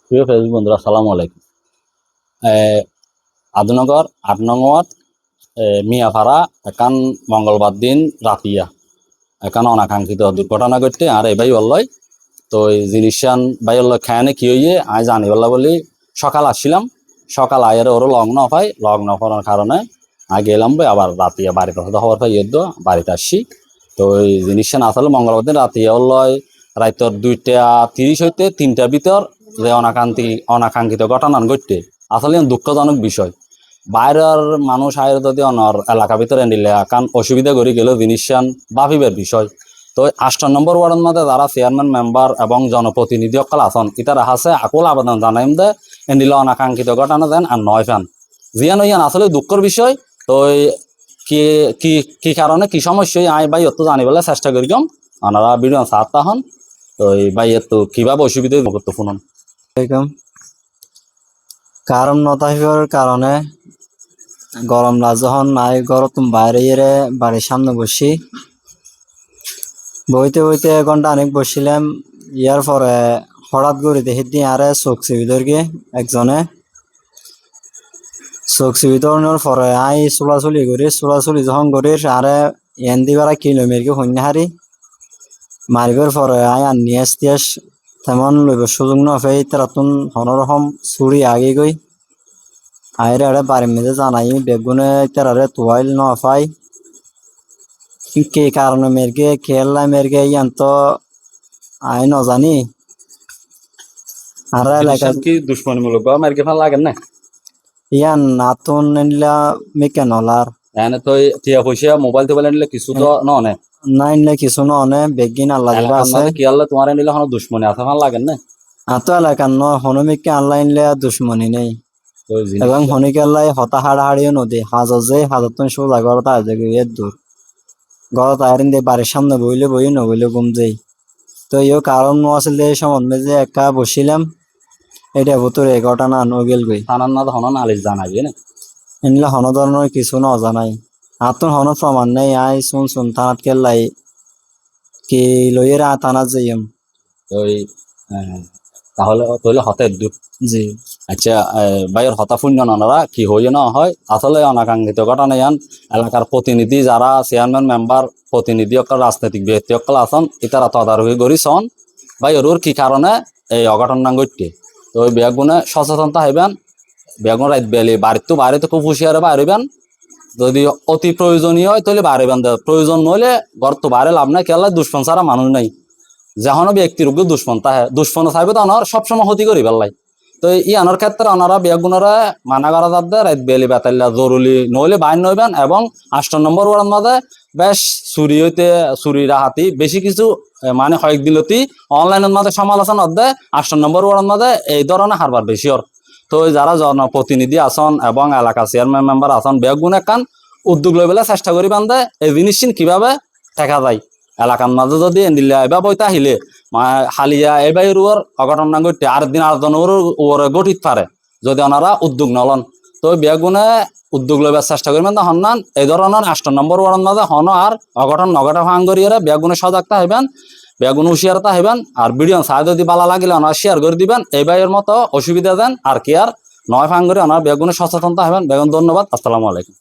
প্রিয় ফেসবুক বন্ধুরা, আসসালামু আলাইকুম। আদনগর ৮ নং ওয়ার্ড মিয়াপাড়া একান মঙ্গলবার দিন রাতিয়া একান অনাকাঙ্ক্ষিত দুর্ঘটনা ঘটতে আর এই ভাই বললই তো এই জিনিসান ভাই বলল খায়ানে কি হইয়ে আয় জানি বললা বলি সকাল আসছিলাম। সকাল আয়ের ওরও লগ ন করার কারণে আগে গেলাম ভাই আবার রাতিয়া বাড়িতে খবর পাই বাড়িতে আসছি। তো এই জিনিসান আসলে মঙ্গলবার দিন রাতিয়া হল্লয় রাইতর 2:30 হইতে 3টার ভিতর যে অনাকাঙ্ক্ষিত ঘটনা ঘটতে আসলে দুঃখজনক বিষয়। বাইরের মানুষ আয়ের যদি অনর এলাকা ভিতরে নিলে কারণ অসুবিধা করে গেল জিনিসান ভাবিবের বিষয়। তো 8 নম্বর ওয়ার্ডের মধ্যে যারা চেয়ারম্যান মেম্বার এবং জনপ্রতিনিধি সকল আছেন ইতারা আছে আকুল আবেদন জানাইম দে এনিলে অনাকাঙ্ক্ষিত ঘটনা দেন আর নয় ফ্যান জিয়ান হইয়ান আসলে দুঃখের বিষয়। তো কি কি কি কারণে কি সমস্যা আই ভাই অত জানিবলে চেষ্টা করি কম ওনারা ভিডিও সাথ হন। তো এই ভাই এত কিভাবে অসুবিধা করতে শুনুন। কারণ নতাহিবার কারণে গরম যখন নাই গরম বাইরে বাড়ির সামনে বসি বইতে বইতে 1 ঘন্টা অনেক বসছিলাম। ইয়ার পরে হঠাৎ করে দেখি দিয়ে আরে চোখছি ভিতরকে একজনে চোখছি ভিতরের পরে আই চুলাচুলি যখন করি আরে এন্দি বেড়া কিলোমিটার সন্ধ্যাহারি মারিবার পরে আই আর নিয়াস তিয়াস তেমন লইব সুযোগ নফাই তারাতুন হনরকম চুরি আগে গই আইরে আরে বাড়ির মেঝে জানাই বেগুনে তারারে তোয়াইল নফাই কে কারণে মেরকে খেলা মেরকে ইয়ান তো আই নজানি আর এলাকা কি দুশ্মনীমূলক বা মার্কে ভাল লাগেন না ইয়ান নাতুন নিলা মেকে নলার এনে তো টিয়া পয়সা মোবাইল টোবাইল নিলে কিছু তো ননে নাই নে কিছু ননে বেগিন আল্লাহ যেটা আছে কি আল্লাহ তোমার নিলে কোনো দুশ্মনী আছে ভাল লাগেন না আতো এলাকার ন হনুমিককে আনলাইন লে দুশ্মনী নেই তো এবং হনিকাল্লাই হতা হাড়াহাড়িও নদী হাজতুন সোজা ঘরত আজে গিয়ে দূর ঘরত আইরিন দিয়ে বাড়ির সামনে বই নবইলে ঘুম যাই। তো ইও কারণ আছিল যে সম্বন্ধে যে একা বসিলাম এটা ভুতুর এই ঘটনা নগেল গই থানার না হন নালিশ জানাবি না এনলা হন ধরনের কিছু ন জানাই হাতুন হন প্রমাণ নেই আই শুন থানাত কেলাই কি লইয়ের থানাত যাইম। তো তাহলে তাহলে হতে দূর জি আচ্ছা বাইরের হতাশূন্য ওনারা কি হইয়ে না হয় আসলে অনাকাঙ্ক্ষিত ঘটনা ইয়ান এলাকার প্রতিনিধি যারা চেয়ারম্যান মেম্বার প্রতিনিধি অকল রাজনৈতিক ব্যক্তি অকল আছেন ইতারা তদারকি করিছন বাইরের কি কারণে এই অঘটনা ঘটছে। তো ওই বেগুনে সচেতনতা হইবেন বেগুন রাত বেলি বাড়িতে খুব হুঁশিয়ারে বাইরবেন যদি অতি প্রয়োজনীয় হয় তাহলে বাইরবেন প্রয়োজন নইলে ঘর তো বাইরে লাভ নাই কেলা দুষ্পন ছাড়া মানুষ নাই যেন ব্যক্তির উপরে দুষ্পন থাকবে তো ওনার সবসময় ক্ষতি করি পেলাই। তো আনার ক্ষেত্রে ওনারা বেগুনরা মানা করা যাবে রাত বেলি বেতাল্লা জরুরি নইলে বাইর নইবেন এবং 8 নম্বর ওয়ার্ডের মধ্যে বেশ চুরি রাহাতি বেশি কিছু মানে কয়েকদিনতি অনলাইনের মধ্যে সমালোচনা অধ্যে 8 নম্বর ওয়ার্ডের মধ্যে এই ধরনের হারবার বেশি ওর। তো যারা জনপ্রতিনিধি আছেন এবং এলাকা চেয়ারম্যান মেম্বার আছেন বেগুন একান উদ্যোগ লই পেলে চেষ্টা করি বান্ধে এই জিনিসটি কিভাবে দেখা যায় এলাকার মাঝে যদি এবার বইতে আহিলে হালিয়া এবার ওর অঘটন না ঘটে আরেকদিন আরেকজন ওর গঠিত পারে যদি ওনারা উদ্যোগ নলন। তো বেগুনে উদ্যোগ লইবার চেষ্টা করবেন হন্নান এই ধরনের 8 নম্বর ওয়ার্ডের মাঝে হন আর অঘটন ভাঙরিয়ে বেগুনে সজাগতা হইবেন বেগুন হুঁশিয়ারতা হইবেন আর ভিডিও সাহায্য যদি ভালো লাগিলে ওনারা শেয়ার করে দিবেন এই ভাইয়ের মতো অসুবিধা দেন আর কি আর নয় ভাঙরি ওনার বেগুনে সচেতনতা হবেন। বেগুন ধন্যবাদ, আসসালামু আলাইকুম।